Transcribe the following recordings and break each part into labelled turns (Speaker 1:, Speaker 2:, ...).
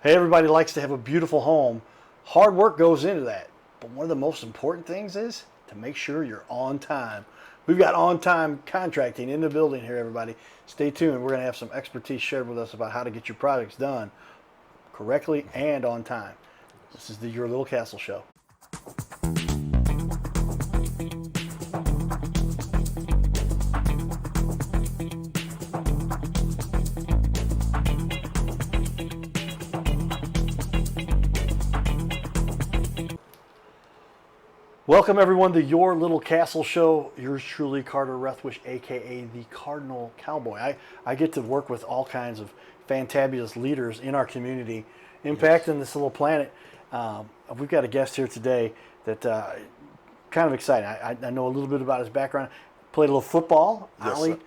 Speaker 1: Hey, everybody likes to have a beautiful home. Hard work goes into that. But one of the most important things is to make sure you're on time. We've got on time contracting in the building here, everybody. Stay tuned. We're going to have some expertise shared with us about how to get your projects done correctly and on time. This is the Your Little Castle Show. Welcome, everyone, to Your Little Castle Show. Yours truly, Carter Rethwish, a.k.a. the Cardinal Cowboy. I get to work with all kinds of fantabulous leaders in our community, impacting this little planet. We've got a guest here today that kind of exciting. I know a little bit about his background. Played a little football.
Speaker 2: Yes,
Speaker 1: Ollie,
Speaker 2: sir.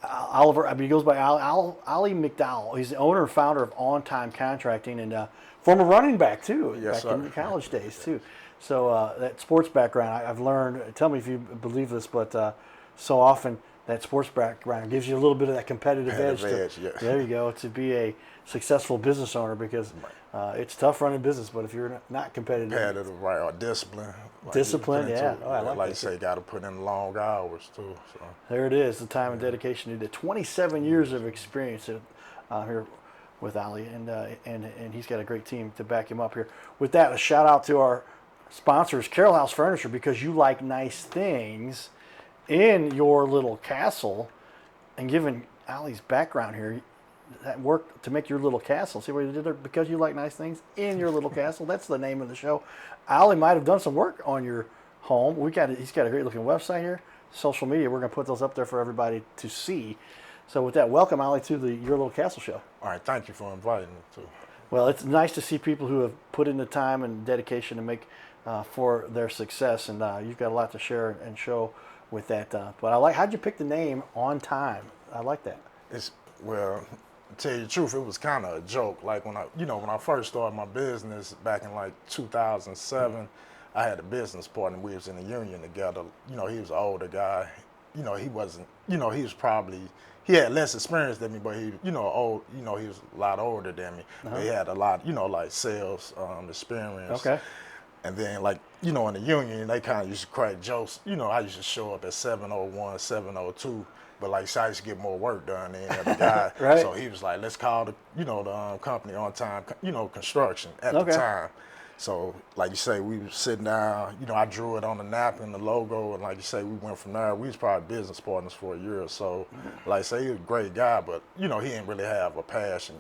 Speaker 1: Oliver, he goes by Ollie McDowell. He's the owner and founder of On Time Contracting and former running back, too,
Speaker 2: Yes,
Speaker 1: back
Speaker 2: sir.
Speaker 1: in the college days, too. So that sports background, I've learned, tell me if you believe this, but so often that sports background gives you a little bit of that competitive edge.
Speaker 2: Yeah.
Speaker 1: There you go, to be a successful business owner because it's tough running business, but if you're not competitive.
Speaker 2: Competitive, right, or discipline.
Speaker 1: Discipline, yeah. Oh, I like
Speaker 2: like
Speaker 1: that
Speaker 2: you say, got to put in long hours, too. So.
Speaker 1: There it is, the time and dedication needed. 27 years of experience here with Ollie, and he's got a great team to back him up here. With that, a shout out to our sponsors, Carroll House Furniture, because you like nice things in your little castle. And given Ollie's background here, that work to make your little castle. See what he did there? Because you like nice things in your little castle. That's the name of the show. Ollie might have done some work on your home. He's got a great looking website here. Social media, we're going to put those up there for everybody to see. So with that, welcome, Ollie, to the Your Little Castle Show.
Speaker 2: All right, thank you for inviting me, too.
Speaker 1: Well, it's nice to see people who have put in the time and dedication to make for their success, and you've got a lot to share and show with that. But how'd you pick the name On Time? I like that.
Speaker 2: Well, to tell you the truth, it was kind of a joke. Like when I first started my business back in like 2007, I had a business partner. We was in a union together. He was an older guy. He wasn't. He was probably. He had less experience than me, but he was a lot older than me. But he had a lot, like sales experience.
Speaker 1: Okay.
Speaker 2: And then, like, in the union, they kind of used to crack jokes. I used to show up at 7:01, 7:02, but like, so I used to get more work done than the guy.
Speaker 1: Right.
Speaker 2: So he was like, let's call the company On Time, construction at the time. So, like you say, we were sitting down. I drew it on the napkin, the logo, and like you say, we went from there. We was probably business partners for a year or so. Like I say, he was a great guy, but he didn't really have a passion,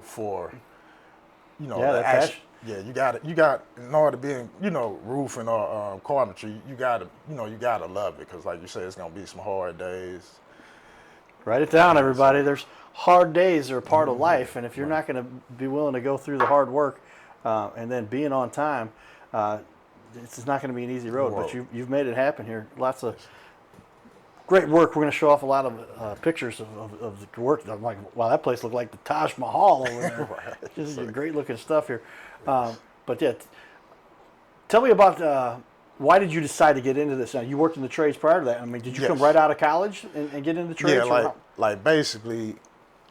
Speaker 2: for
Speaker 1: that passion.
Speaker 2: Yeah, you got in order to be in, roofing or carpentry, you gotta love it, because like you say, it's gonna be some hard days.
Speaker 1: Write it down, everybody. There's hard days that are part of life, and if you're not going to be willing to go through the hard work and then being on time, it's not going to be an easy road. But you've made it happen here. Lots of great work. We're going to show off a lot of pictures of the work. I'm like, wow, that place looked like the Taj Mahal over there.
Speaker 2: Right.
Speaker 1: This is great looking stuff here. But yeah, tell me about why did you decide to get into this? Now, you worked in the trades prior to that. I mean, did you come right out of college and get into trades?
Speaker 2: Yeah, like basically,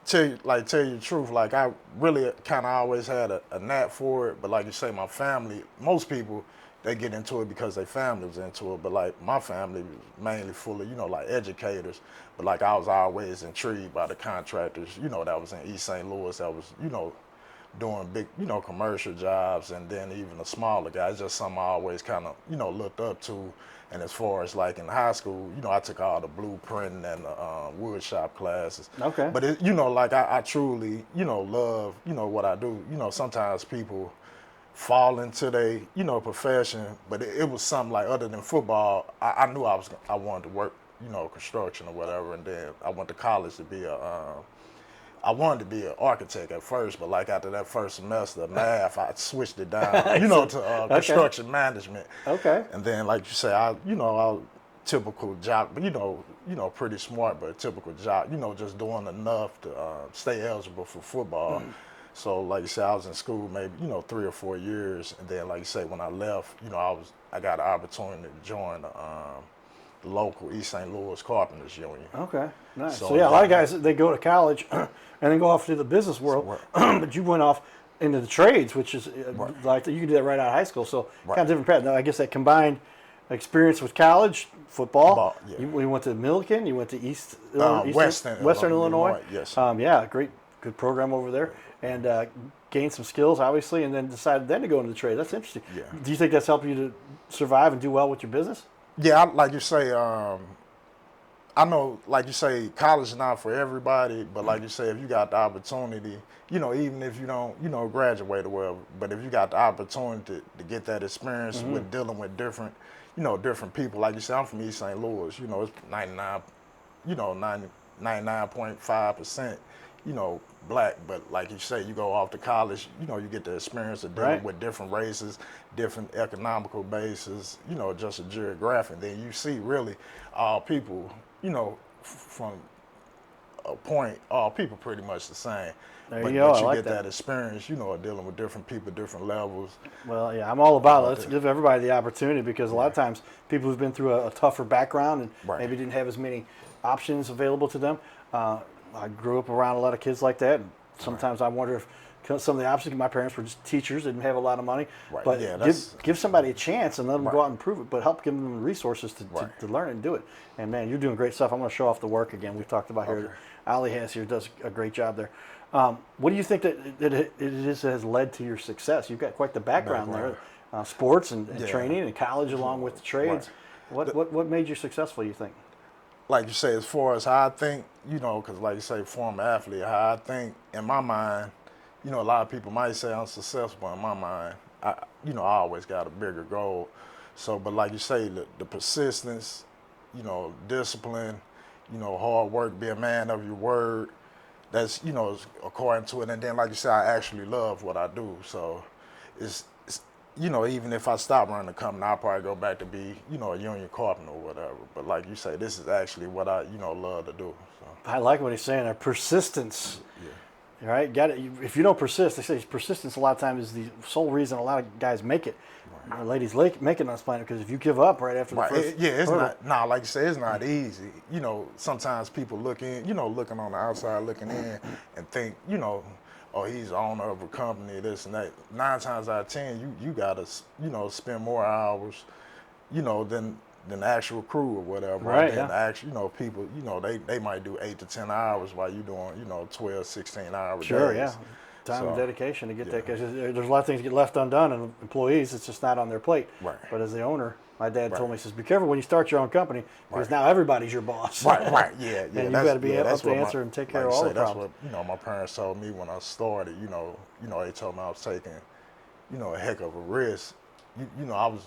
Speaker 2: tell you the truth, like I really kind of always had a knack for it. But like you say, my family, most people, they get into it because their family was into it. But like my family was mainly full of, like educators. But like I was always intrigued by the contractors, that was in East St. Louis, that was, doing big, commercial jobs, and then even the smaller guys, just something I always kind of, looked up to. And as far as like in high school, I took all the blueprinting and the wood shop classes.
Speaker 1: Okay.
Speaker 2: But it, like I truly, love, what I do. Sometimes people fall into their, profession, but it was something like other than football. I knew I wanted to work, construction or whatever, and then I went to college to be I wanted to be an architect at first, but like after that first semester of math, I switched it down, to construction management.
Speaker 1: Okay.
Speaker 2: And then, like you say, I typical job, but pretty smart, but a typical job, just doing enough to stay eligible for football. So, like you say, I was in school maybe 3 or 4 years, and then, like you say, when I left, I got an opportunity to join the local East St. Louis Carpenters Union.
Speaker 1: Okay, nice. So yeah, a lot of guys, they go to college and then go off to the business world, but you went off into the trades, which is
Speaker 2: Right.
Speaker 1: like you can do that right out of high school. So
Speaker 2: Right.
Speaker 1: kind of different path. Now, I guess that combined experience with college football.
Speaker 2: Yeah.
Speaker 1: You went to Millikan. You went to
Speaker 2: Western
Speaker 1: Illinois.
Speaker 2: Yes.
Speaker 1: Yeah, good program over there, and gained some skills obviously, and then decided then to go into the trade. That's interesting.
Speaker 2: Yeah.
Speaker 1: Do you think that's helped you to survive and do well with your business?
Speaker 2: Yeah, like you say, I know, like you say, college is not for everybody, but like you say, if you got the opportunity, even if you don't, graduate or whatever, but if you got the opportunity to get that experience with dealing with different, different people, like you say, I'm from East St. Louis, it's 99.5%, black, but like you say, you go off to college, you get the experience of dealing with different races, different economical bases, just a geographic. Then you see really all people, from a point, all people pretty much the same.
Speaker 1: There
Speaker 2: but,
Speaker 1: you go.
Speaker 2: But
Speaker 1: I
Speaker 2: you
Speaker 1: like
Speaker 2: get
Speaker 1: that.
Speaker 2: that experience, dealing with different people, different levels.
Speaker 1: Well, yeah, I'm all about it. Let's give everybody the opportunity because a lot of times people who've been through a tougher background and maybe didn't have as many options available to them. I grew up around a lot of kids like that. And sometimes I wonder if some of the options, my parents were just teachers, didn't have a lot of money.
Speaker 2: Right.
Speaker 1: But
Speaker 2: Yeah,
Speaker 1: give somebody a chance and let them go out and prove it, but help give them the resources to learn it and do it. And man, you're doing great stuff. I'm going to show off the work again. We've talked about here. Ali has here, does a great job there. What do you think that it is that has led to your success? You've got quite the background there, sports and training and college along with the trades. What made you successful, you think?
Speaker 2: Like you say, as far as how I think, because like you say, former athlete, how I think in my mind, a lot of people might say I'm successful, but in my mind, I always got a bigger goal. So, but like you say, the persistence, discipline, hard work, be a man of your word. That's, according to it. And then, like you said, I actually love what I do. So it's even if I stop running the company, I'll probably go back to be, a union carpenter or whatever. But like you say, this is actually what I, love to do. So.
Speaker 1: I like what he's saying, persistence.
Speaker 2: Yeah.
Speaker 1: Right? Got it. If you don't persist, they say persistence a lot of times is the sole reason a lot of guys make it. Or ladies make it on this planet because if you give up right after the first
Speaker 2: it's
Speaker 1: hurdle,
Speaker 2: not. Like you say, it's not easy. Sometimes people looking on the outside looking in and think, oh, he's the owner of a company, this and that. 9 times out of 10, you gotta, spend more hours, than the actual crew or whatever.
Speaker 1: Right.
Speaker 2: And the actual, people, they might do 8 to 10 hours while you doing, 12, 16 hours.
Speaker 1: Sure,
Speaker 2: days.
Speaker 1: yeah. Time and dedication to get that because there's a lot of things that get left undone, and employees, it's just not on their plate.
Speaker 2: Right.
Speaker 1: But as the owner, my dad told me, he says, be careful when you start your own company because now everybody's your boss.
Speaker 2: Right, yeah.
Speaker 1: And you've got to be able to answer and take care of all the problems.
Speaker 2: That's what, my parents told me when I started, they told me I was taking, a heck of a risk. I was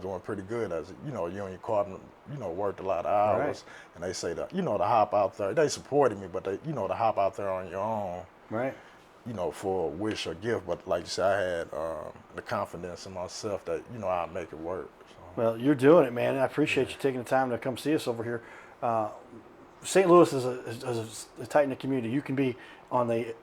Speaker 2: doing pretty good as a, union carpenter, worked a lot of hours. And they say that, to hop out there, they supported me, but they, to hop out there on your own.
Speaker 1: Right.
Speaker 2: For a wish or gift, but like you said, I had the confidence in myself that I'd make it work. So.
Speaker 1: Well, you're doing it, man. I appreciate you taking the time to come see us over here. St. Louis is a tight-knit community. You can be on the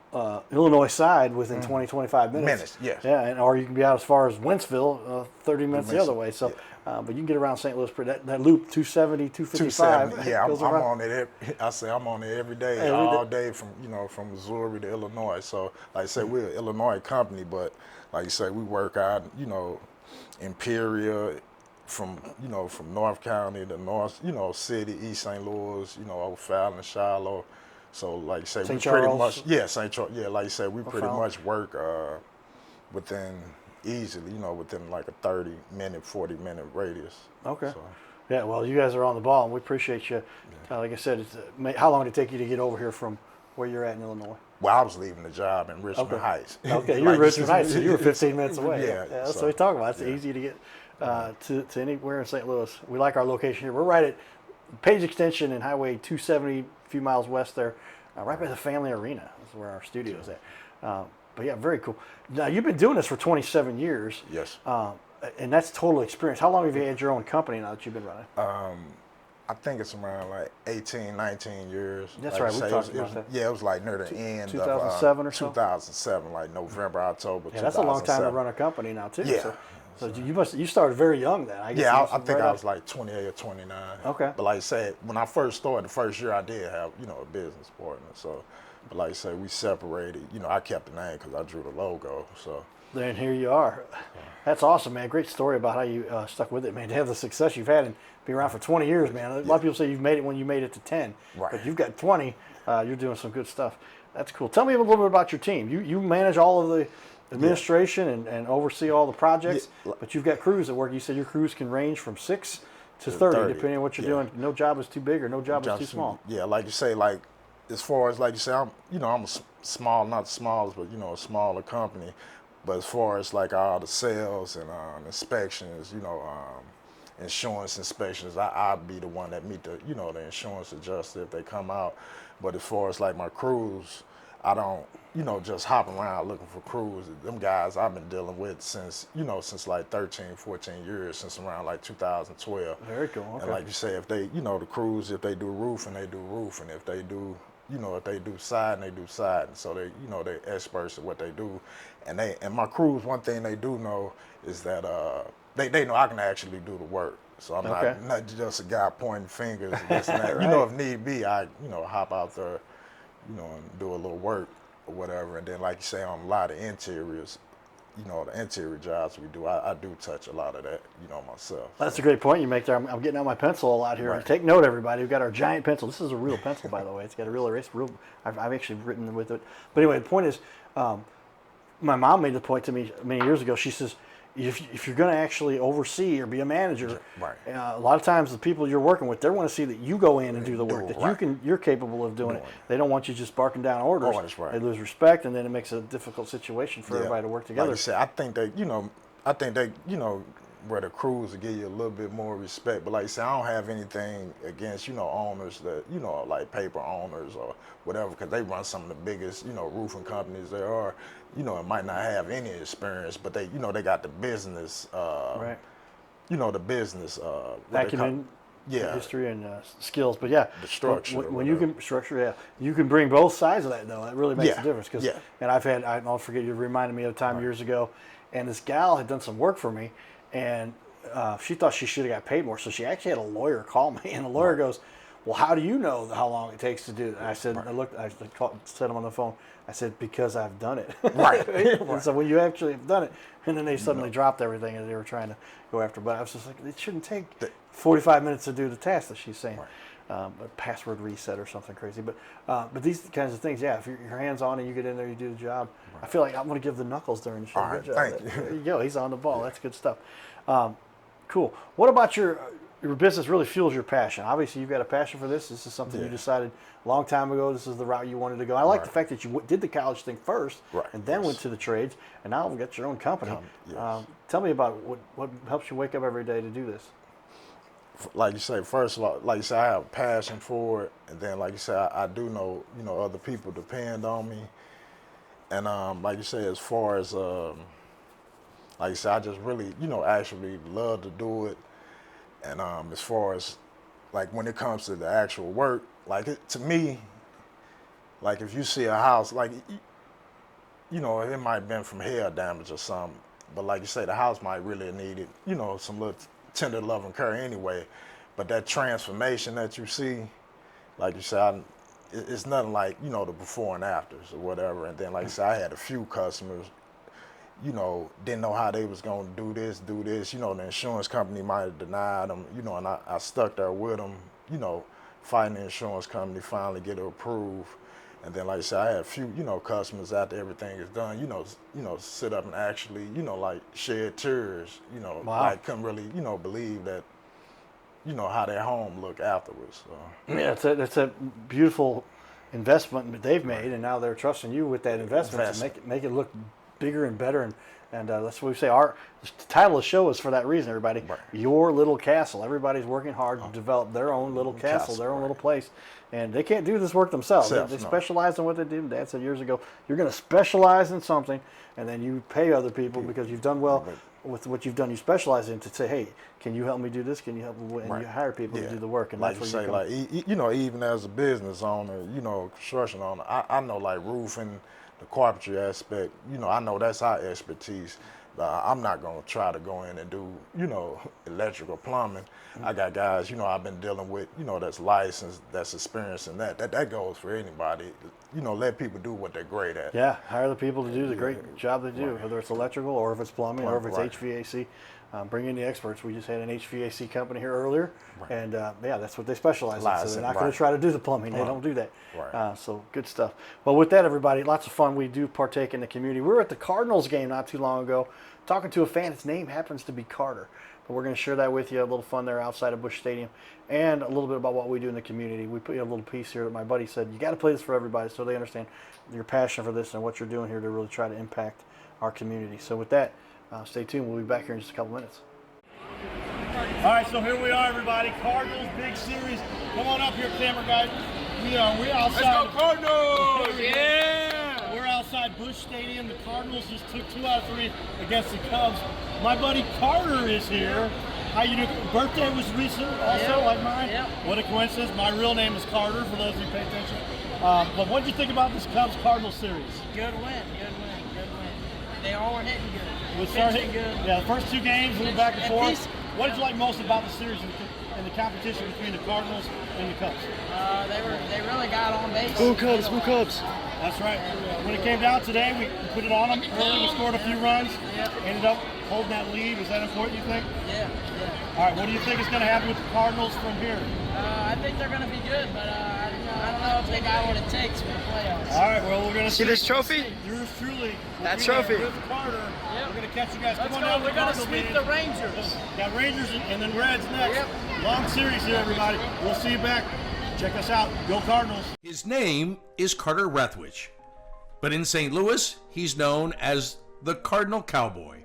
Speaker 1: Illinois side within 20, 25 minutes.
Speaker 2: Yes.
Speaker 1: Yeah, or you can be out as far as Wentzville, 30 minutes the other way. So, but you can get around St. Louis. That loop, 270, 255.
Speaker 2: 270. Yeah, I'm on it. I say I'm on it every day, all day from from Missouri to Illinois. So, like I said, we're an Illinois company, but like you say, we work out, Imperial, from North County to North, City, East St. Louis, over Fallon, Shiloh. So like you say, we pretty much St. Charles. Yeah, like you said, we pretty much work within easily, within like a 30-minute, 40-minute radius.
Speaker 1: Okay.
Speaker 2: So.
Speaker 1: Yeah, well, you guys are on the ball, and we appreciate you. Like I said, how long did it take you to get over here from where you're at in Illinois?
Speaker 2: Well, I was leaving the job in Richmond Heights.
Speaker 1: Okay, you're in Richmond Heights, so you were 15 minutes away.
Speaker 2: Yeah,
Speaker 1: that's what we talk about. It's easy to get to anywhere in St. Louis. We like our location here. We're right at Page Extension and Highway 270, a few miles west there, right by the Family Arena. That's where our studio is at. But yeah, very cool. Now, you've been doing this for 27 years.
Speaker 2: Yes.
Speaker 1: And that's total experience. How long have you had your own company now that you've been running?
Speaker 2: I think it's around like 18, 19 years.
Speaker 1: That's
Speaker 2: like
Speaker 1: right. We talked about that.
Speaker 2: Yeah, it was like near the end
Speaker 1: 2007
Speaker 2: of
Speaker 1: or so?
Speaker 2: 2007, like November, October.
Speaker 1: Yeah, that's a long time to run a company now, too.
Speaker 2: Yeah.
Speaker 1: So, So you started very young then. I guess
Speaker 2: Yeah,
Speaker 1: you
Speaker 2: I think
Speaker 1: right
Speaker 2: I
Speaker 1: up-
Speaker 2: was like 28 or 29.
Speaker 1: Okay.
Speaker 2: But like I said, when I first started, the first year I did have, a business partner. So, but like I say, we separated. I kept the name because I drew the logo. So.
Speaker 1: Then here you are. That's awesome, man. Great story about how you stuck with it, man. To have the success you've had and be around for 20 years, man. A lot of people say you've made it when you made it to 10,
Speaker 2: Right.
Speaker 1: but you've got 20. You're doing some good stuff. That's cool. Tell me a little bit about your team. You manage all of the administration and oversee all the projects, but you've got crews that work. You said your crews can range from 6 to 30, depending on what you're doing. No job is too big or no job is too small.
Speaker 2: Yeah, like you say, like as far as like you say, I'm a small, not the smallest, but a smaller company. But as far as like all the sales and inspections, insurance inspections, I'll be the one that meet the the insurance adjuster if they come out. But as far as like my crews, I don't just hop around looking for crews. Them guys I've been dealing with since since like 13, 14 years, since around like 2012.
Speaker 1: Very cool. Okay.
Speaker 2: And like you say, if they the crews, if they do roofing, they do roofing. If they do if they do siding, they do siding. So they they experts at what they do. And my crews, one thing they do know is that they know I can actually do the work. So I'm not just a guy pointing fingers and this and that.
Speaker 1: Right.
Speaker 2: If need be, I hop out there, and do a little work or whatever. And then like you say, on a lot of interiors, the interior jobs we do, I do touch a lot of that, myself.
Speaker 1: That's a great point you make there. I'm getting out my pencil a lot here.
Speaker 2: Right.
Speaker 1: Take note, everybody. We've got our giant pencil. This is a real pencil, by the way. It's got a real erase. I've actually written with it. But anyway, the point is, my mom made the point to me many years ago. She says, if you're going to actually oversee or be a manager,
Speaker 2: Right.
Speaker 1: A lot of times the people you're working with, they want to see that you go in and do the work, that
Speaker 2: right.
Speaker 1: you're capable of doing it. They don't want you just barking down orders.
Speaker 2: Oh, that's right.
Speaker 1: They lose respect, and then it makes a difficult situation for everybody to work together.
Speaker 2: Like you said, I think they, where the crews will give you a little bit more respect. But like you said, I don't have anything against, owners that, like paper owners or whatever, because they run some of the biggest, roofing companies there are. It might not have any experience, but they, they got the business,
Speaker 1: Right.
Speaker 2: The business
Speaker 1: Acumen, history, and skills. But yeah,
Speaker 2: the structure.
Speaker 1: When you can structure, you can bring both sides of that though. It really makes a difference. Cause, and I'll forget, you reminded me of a time years ago, and this gal had done some work for me, and she thought she should have got paid more, so she actually had a lawyer call me, and the lawyer goes, "Well, how do you know how long it takes to do that?" And I said, I said him on the phone. I said, "Because I've done it."
Speaker 2: Right.
Speaker 1: And so when you actually have done it, and then they suddenly dropped everything and they were trying to go after. But I was just like, it shouldn't take 45 minutes to do the task that she's saying. A password reset or something crazy. But these kinds of things, if you're hands on and you get in there, you do the job. I feel like I'm going to give the knuckles during the show.
Speaker 2: All right,
Speaker 1: good job.
Speaker 2: thank you.
Speaker 1: There you go. He's on the ball. That's good stuff. Cool. What about your business really fuels your passion? Obviously, you've got a passion for this. This is something you decided a long time ago. This is the route you wanted to go. I like the fact that you did the college thing first and then went to the trades, and now you've got your own company. Tell me about what helps you wake up every day to do this.
Speaker 2: Like you say, first of all, like you say, I have a passion for it, and then like you say, I do know, other people depend on me, and like you say, as far as like you say, I just really, actually love to do it, and as far as like when it comes to the actual work, like to me, like if you see a house, like it might have been from hail damage or something, but like you say, the house might really need it, some little tender love and care anyway, but that transformation that you see, like you said, it's nothing like the before and afters or whatever. And then like I said, I had a few customers, didn't know how they was gonna do this. The insurance company might have denied them, and I stuck there with them, fighting the insurance company, finally get it approved. And then, like I said, I had a few, customers after everything is done, sit up and actually, like shed tears, like couldn't really, believe that, how their home looked afterwards. So.
Speaker 1: Yeah, it's a beautiful investment that they've made, and now they're trusting you with that investment to make it look bigger and better. And that's what we say. The title of the show is for that reason, everybody.
Speaker 2: Right.
Speaker 1: Your little castle. Everybody's working hard to develop their own little castle, their own little place. And they can't do this work themselves. They specialize in what they do. Dad said years ago, you're going to specialize in something, and then you pay other people because you've done well with what you've done. You specialize in to say, hey, can you help me do this? Can you help me? And you hire people to do the work. And
Speaker 2: like
Speaker 1: that's
Speaker 2: you
Speaker 1: where
Speaker 2: say, even as a business owner, construction owner, I know like roofing, the carpentry aspect, I know that's our expertise. I'm not gonna try to go in and do, you know, electrical plumbing. I got guys, you know, I've been dealing with, you know, that's licensed, that's experienced in that. That goes for anybody. You know, let people do what they're great at.
Speaker 1: Yeah, hire the people to do the great job they do, whether it's electrical or if it's plumbing or if it's HVAC. Bring in the experts. We just had an HVAC company here earlier, and yeah, that's what they specialize in. So they're not going to try to do the plumbing. They don't do that. So good stuff. Well, with that, everybody, lots of fun. We do partake in the community. We were at the Cardinals game not too long ago, talking to a fan. His name happens to be Carter. But we're going to share that with you, a little fun there outside of Busch Stadium, and a little bit about what we do in the community. We put a little piece here that my buddy said, you got to play this for everybody so they understand your passion for this and what you're doing here to really try to impact our community. So with that, stay tuned. We'll be back here in just a couple minutes. All right, so here we are, everybody. Cardinals, big series. Come on up here, camera guys. We're outside.
Speaker 3: Let's go Cardinals! Yeah!
Speaker 1: We're outside Busch Stadium. The Cardinals just took 2 out of 3 against the Cubs. My buddy Carter is here. How you doing? Birthday was recent, also like mine.
Speaker 4: Yep.
Speaker 1: What a coincidence. My real name is Carter, for those of you who pay attention. But what did you think about this Cubs-Cardinals series?
Speaker 4: Good win. They all were hitting good.
Speaker 1: We started
Speaker 4: Pitching good.
Speaker 1: Yeah, the first 2 games we were back and
Speaker 4: And
Speaker 1: forth.
Speaker 4: these-
Speaker 1: What did you like most about the series and the competition between the Cardinals and the Cubs?
Speaker 4: They really got on base.
Speaker 1: Boo Cubs. That's right. When it came down today, we put it on them early. We scored a few runs.
Speaker 4: Yep.
Speaker 1: Ended up holding that lead. Was that important, you think?
Speaker 4: Yeah.
Speaker 1: All right. What do you think is going to happen with the Cardinals from here?
Speaker 4: I think they're going to be good, but I don't know if they got what it takes for the playoffs.
Speaker 1: All right. Well, we're going to
Speaker 3: See this trophy?
Speaker 1: Yours truly.
Speaker 3: That
Speaker 1: We'll be there
Speaker 3: trophy.
Speaker 1: with Carter.
Speaker 4: Yep.
Speaker 1: We're going to catch you guys.
Speaker 4: Let's
Speaker 1: Come on
Speaker 4: go.
Speaker 1: down to
Speaker 4: We're
Speaker 1: the
Speaker 4: going to
Speaker 1: Cardinal
Speaker 4: sweep
Speaker 1: meeting.
Speaker 4: the Rangers.
Speaker 1: Got Rangers and then Reds next.
Speaker 4: Yep.
Speaker 1: Long series here, everybody. We'll see you back. Check us out. Go Cardinals.
Speaker 5: His name is Carter Rethwich, but in St. Louis, he's known as the Cardinal Cowboy.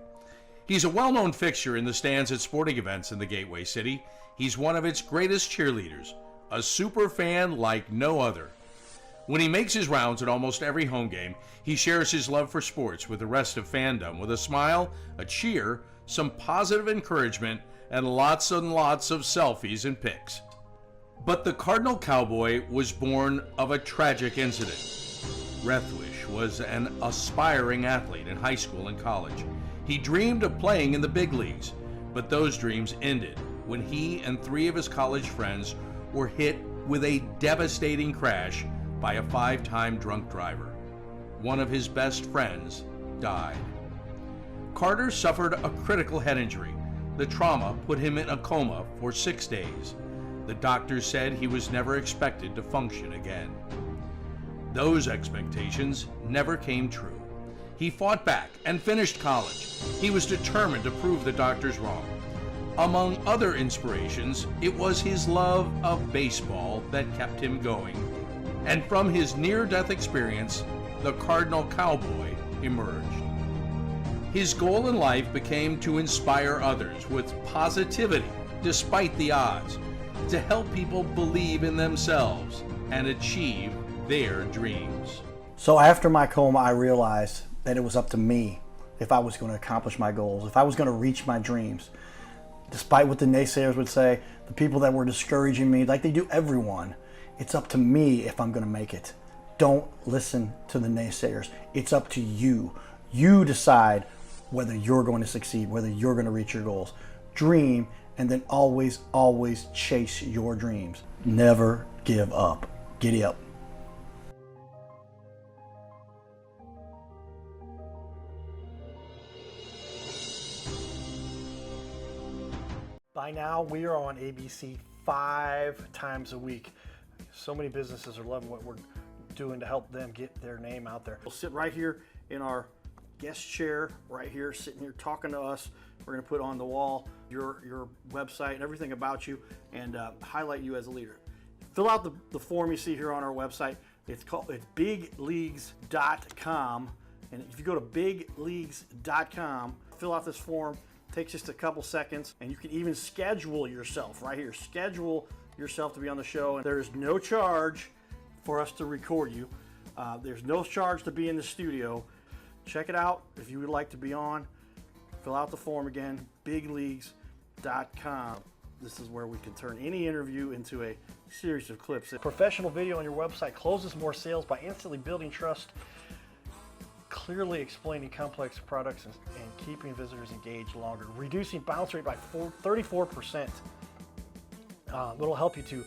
Speaker 5: He's a well-known fixture in the stands at sporting events in the Gateway City. He's one of its greatest cheerleaders, a super fan like no other. When he makes his rounds at almost every home game, he shares his love for sports with the rest of fandom with a smile, a cheer, some positive encouragement, and lots and lots of selfies and pics. But the Cardinal Cowboy was born of a tragic incident. Rethwich was an aspiring athlete in high school and college. He dreamed of playing in the big leagues, but those dreams ended when he and 3 of his college friends were hit with a devastating crash by a 5-time drunk driver. One of his best friends died. Carter suffered a critical head injury. The trauma put him in a coma for 6 days. The doctors said he was never expected to function again. Those expectations never came true. He fought back and finished college. He was determined to prove the doctors wrong. Among other inspirations, it was his love of baseball that kept him going. And from his near-death experience, the Cardinal Cowboy emerged. His goal in life became to inspire others with positivity despite the odds, to help people believe in themselves and achieve their dreams.
Speaker 1: So after my coma, I realized that it was up to me if I was going to accomplish my goals, if I was going to reach my dreams. Despite what the naysayers would say, the people that were discouraging me, like they do everyone, it's up to me if I'm going to make it. Don't listen to the naysayers. It's up to you. You decide whether you're going to succeed, whether you're going to reach your goals. Dream, and then always, always chase your dreams. Never give up. Giddy up. By now, we are on ABC 5 times a week. So many businesses are loving what we're doing to help them get their name out there. We'll sit right here in our guest chair, right here, sitting here talking to us. We're going to put on the wall your website and everything about you, and highlight you as a leader. Fill out the form you see here on our website. It's bigleagues.com, and if you go to bigleagues.com, fill out this form. Takes just a couple seconds, and you can even schedule yourself right here. Schedule yourself to be on the show, and there's no charge for us to record you. There's no charge to be in the studio. Check it out if you would like to be on. Fill out the form again, bigleagues.com. This is where we can turn any interview into a series of clips. Professional video on your website closes more sales by instantly building trust clearly explaining complex products and keeping visitors engaged longer, reducing bounce rate by 34%. It'll help you to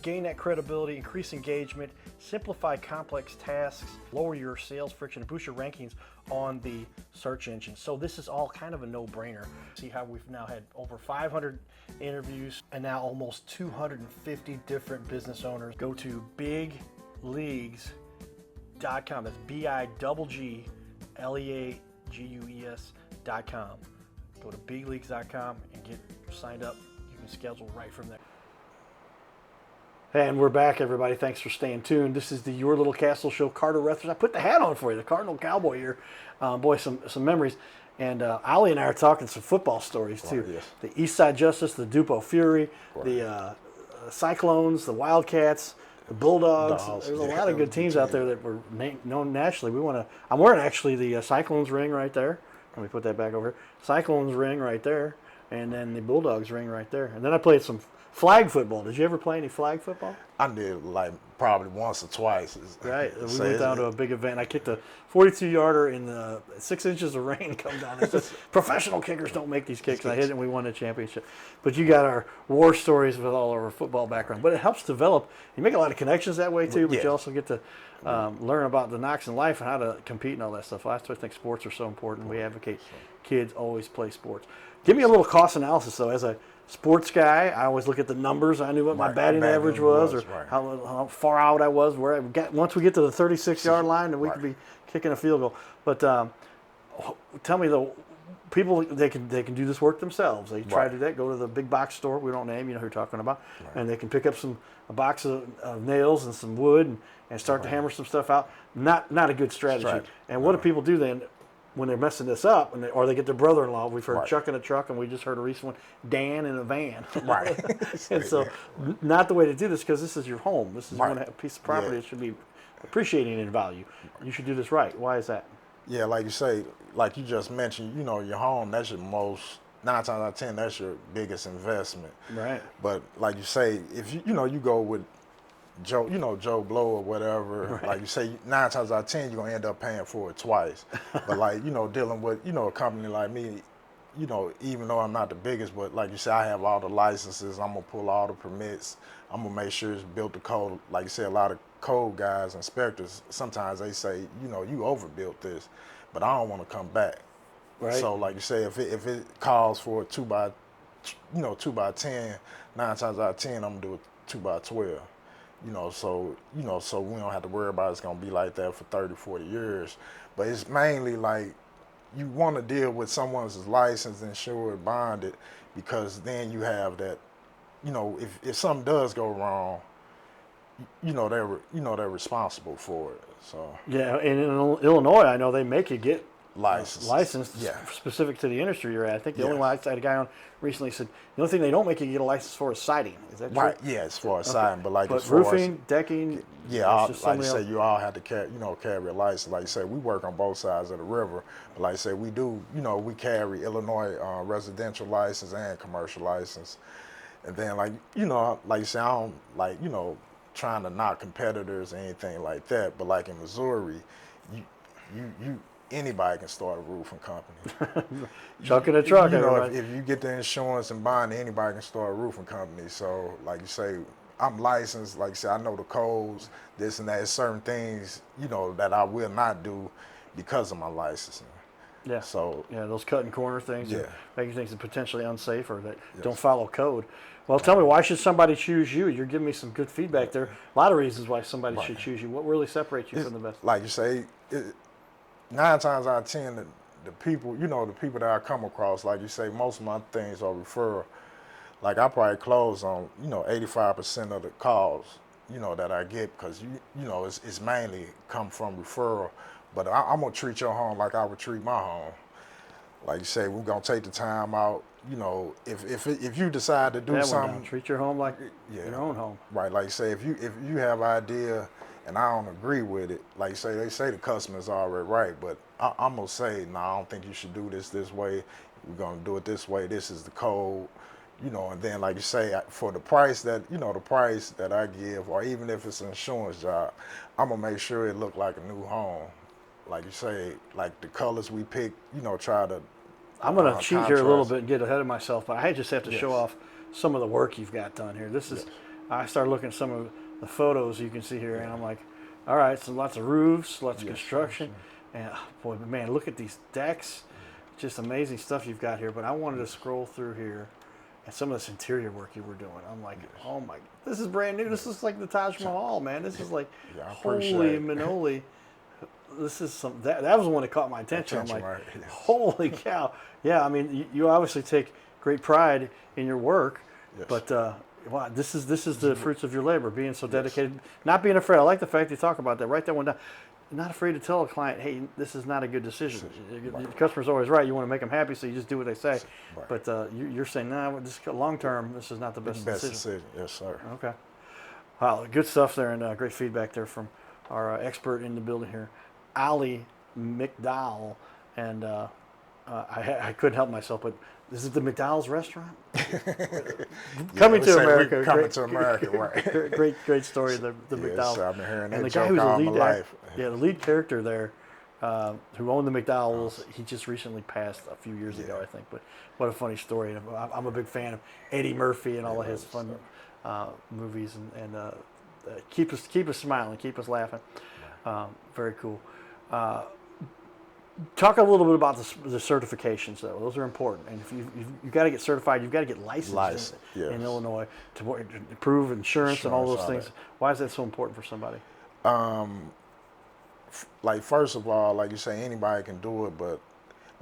Speaker 1: gain that credibility, increase engagement, simplify complex tasks, lower your sales friction, and boost your rankings on the search engine. So this is all kind of a no-brainer. See how we've now had over 500 interviews and now almost 250 different business owners. Go to bigleagues.com. That's bigleagues.com. Go to bigleagues.com and get signed up. You can schedule right from there. And we're back, everybody. Thanks for staying tuned. This is the Your Little Castle Show. Carter Rethers. I put the hat on for you, the Cardinal Cowboy here. Boy, some memories. And Ollie and I are talking some football stories, too.
Speaker 2: Yes.
Speaker 1: The Eastside Justice, the Dupo Fury, the Cyclones, the Wildcats, the Bulldogs. There's a lot of good teams out there that were known nationally. I'm wearing actually the Cyclones ring right there. Let me put that back over here. Cyclones ring right there. And then the Bulldogs ring right there. And then I played some flag football. Did you ever play any flag football?
Speaker 2: I did like probably once or twice.
Speaker 1: Right. We went down to a big event. I kicked a 42-yarder in the 6 inches of rain come down. Professional kickers don't make these kicks. I hit it and we won the championship. But you got our war stories with all our football background. But it helps develop. You make a lot of connections that way too, but you also get to learn about the knocks in life and how to compete and all that stuff. That's why I think sports are so important. We advocate kids always play sports. Give me a little cost analysis though. As a sports guy, I always look at the numbers. I knew what my batting average was, or how far out I was. Where I got once we get to the 36-yard line, then we could be kicking a field goal. But tell me though, people they can do this work themselves. They try to do that. Go to the big box store. We don't name, you know who you're talking about, and they can pick up a box of nails and some wood and start to hammer some stuff out. Not a good strategy. And what do people do then? When they're messing this up, or they get their brother-in-law. We've heard Chuck in a truck, and we just heard a recent one, Dan in a van.
Speaker 2: Right.
Speaker 1: And so, not the way to do this, because this is your home. This is a piece of property that should be appreciating in value. You should do this right. Why is that?
Speaker 2: Yeah, like you say, like you just mentioned, you know, your home, that's your 9 times out of 10, that's your biggest investment.
Speaker 1: Right.
Speaker 2: But like you say, if you go with Joe Blow or whatever, like you say, 9 times out of 10, you're gonna end up paying for it twice. But like, dealing with, a company like me, even though I'm not the biggest, but like you say, I have all the licenses, I'm gonna pull all the permits, I'm gonna make sure it's built to code. Like you say, a lot of code guys, inspectors, sometimes they say, you overbuilt this, but I don't wanna come back. Right. So like you say, if it calls for a 2 by 10, 9 times out of 10, I'm gonna do a 2 by 12. So we don't have to worry about it's going to be like that for 30, 40 years. But it's mainly like you want to deal with someone's licensed, insured, bonded, because then you have that, if something does go wrong, they're responsible for it. So
Speaker 1: yeah, and in Illinois, I know they make you get
Speaker 2: licensed
Speaker 1: specific to the industry you're at. I think the only license I had a guy on recently said the only thing they don't make you get a license for is siding. Is that true?
Speaker 2: Right. Yeah, as far as siding, but
Speaker 1: as roofing, decking.
Speaker 2: Yeah, like you say, you all have to carry a license. Like you say, we work on both sides of the river. But like I say, we do, we carry Illinois residential license and commercial license. And then like you say, I don't trying to knock competitors or anything like that. But like in Missouri, you anybody can start a roofing company.
Speaker 1: Chuck in a truck.
Speaker 2: If you get the insurance and bond, anybody can start a roofing company. So, like you say, I'm licensed. Like you say, I know the codes, this and that. There's certain things, that I will not do because of my licensing.
Speaker 1: Yeah.
Speaker 2: So
Speaker 1: those cutting corner things, making things potentially unsafe or that don't follow code. Well, tell me, why should somebody choose you? You're giving me some good feedback there. A lot of reasons why somebody should choose you. What really separates you from the best?
Speaker 2: Like you say. 9 times out of 10, the people, the people that I come across, like you say, most of my things are referral. Like I probably close on, 85% of the calls, that I get because, it's mainly come from referral. But I'm going to treat your home like I would treat my home. Like you say, we're going to take the time out. If you decide to do something.
Speaker 1: Treat your home like your own home.
Speaker 2: Right. Like you say, if you have an idea and I don't agree with it, like you say, they say the customer's already right, but I'm going to say, no, I don't think you should do this way. We're going to do it this way. This is the code, and then like you say, for the price that, the price that I give, or even if it's an insurance job, I'm going to make sure it look like a new home. like you say, like the colors we pick, try to.
Speaker 1: I'm going to cheat here a little
Speaker 2: contrast.
Speaker 1: bit and get ahead of myself, but I just have to show off some of the work you've got done here. This is, I started looking at some of the photos you can see here, and I'm like, all right, so lots of roofs, lots of construction, and boy, man, look at these decks. Just amazing stuff you've got here. But I wanted to scroll through here, and some of this interior work you were doing. I'm like, oh my, this is brand new. This is like the Taj Mahal, man. This is like,
Speaker 2: I appreciate
Speaker 1: holy
Speaker 2: it.
Speaker 1: manoli. This is some, that was the one that caught my attention. I'm like,
Speaker 2: Right, yes.
Speaker 1: holy cow. Yeah, I mean, you obviously take great pride in your work,
Speaker 2: Yes.
Speaker 1: but wow, this is the fruits of your labor, being so dedicated, not being afraid. I like the fact you talk about that. Write that one down. Not afraid to tell a client, hey, this is not a good decision. Your customer's always right. You want to make them happy, so you just do what they say.
Speaker 2: Right.
Speaker 1: But you're saying, nah, this long term, this is not the best decision.
Speaker 2: Yes, sir.
Speaker 1: Okay. Wow, good stuff there, and great feedback there from our expert in the building here, Ali McDowell. And I couldn't help myself, but this is the McDowell's restaurant? Coming to America.
Speaker 2: Coming to America, right.
Speaker 1: Great story, the
Speaker 2: Yes,
Speaker 1: McDowell's.
Speaker 2: I've been hearing
Speaker 1: And
Speaker 2: that
Speaker 1: the guy
Speaker 2: joke
Speaker 1: who's the
Speaker 2: all my
Speaker 1: lead
Speaker 2: life.
Speaker 1: the lead character there, who owned the McDowell's, he just recently passed a few years ago, I think. But what a funny story! I'm a big fan of Eddie Murphy and all of his fun movies, and keep us smiling, keep us laughing. Very cool. Talk a little bit about the certifications, though. Those are important, and if you've got to get certified, you've got to get licensed in Illinois to prove insurance and all those things. Why is that so important for somebody?
Speaker 2: Like, first of all, like you say, anybody can do it, but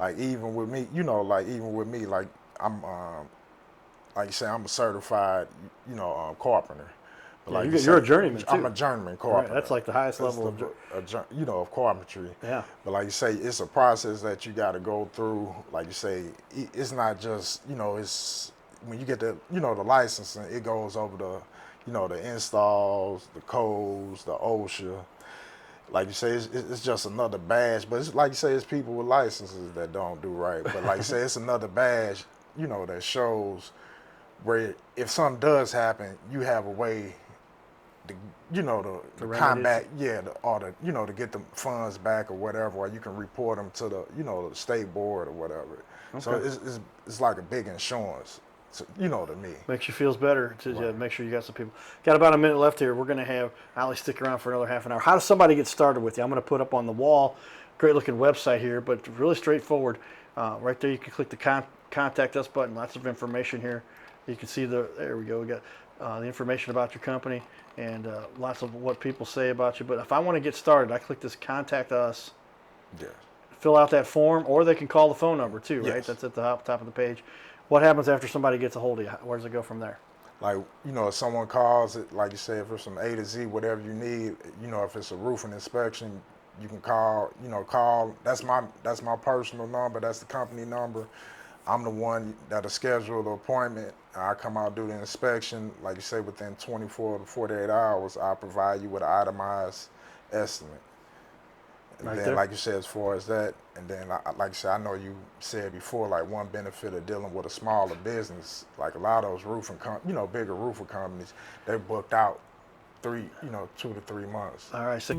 Speaker 2: like even with me, like I'm like you say, I'm a certified carpenter. But like
Speaker 1: you're a journeyman too.
Speaker 2: I'm a journeyman carpenter.
Speaker 1: Right, that's like the highest level
Speaker 2: of carpentry.
Speaker 1: Yeah.
Speaker 2: But like you say, it's a process that you got to go through. Like you say, it's not just it's when you get the the licensing, it goes over the installs, the codes, the OSHA. Like you say, it's just another badge. But it's like you say, it's people with licenses that don't do right. But like you say, it's another badge, that shows where if something does happen, you have a way to, to combat, to get the funds back or whatever, or you can report them to the state board or whatever. Okay. So it's like a big insurance. So, to me.
Speaker 1: Makes you feel better to make sure you got some people. Got about a minute left here. We're going to have Ali stick around for another half an hour. How does somebody get started with you? I'm going to put up on the wall, great looking website here, but really straightforward. Right there you can click the contact us button. Lots of information here. You can see there we go. We got the information about your company and lots of what people say about you. But if I want to get started, I click this contact us.
Speaker 2: Yeah.
Speaker 1: Fill out that form, or they can call the phone number too, right?
Speaker 2: Yes.
Speaker 1: That's at the top of the page. What happens after somebody gets a hold of you? Where does it go from there?
Speaker 2: Like, if someone calls it, like you say, if it's from A to Z, whatever you need, if it's a roofing inspection, you can call, that's my personal number, that's the company number. I'm the one that'll schedule the appointment. I come out, do the inspection. Like you say, within 24 to 48 hours, I'll provide you with an itemized estimate. And
Speaker 1: right
Speaker 2: then,
Speaker 1: there.
Speaker 2: like you said, as far as that, and then, like you said, I know you said before, like one benefit of dealing with a smaller business, like a lot of those roofing, bigger roofing companies, they booked out 2 to 3 months.
Speaker 1: All right. So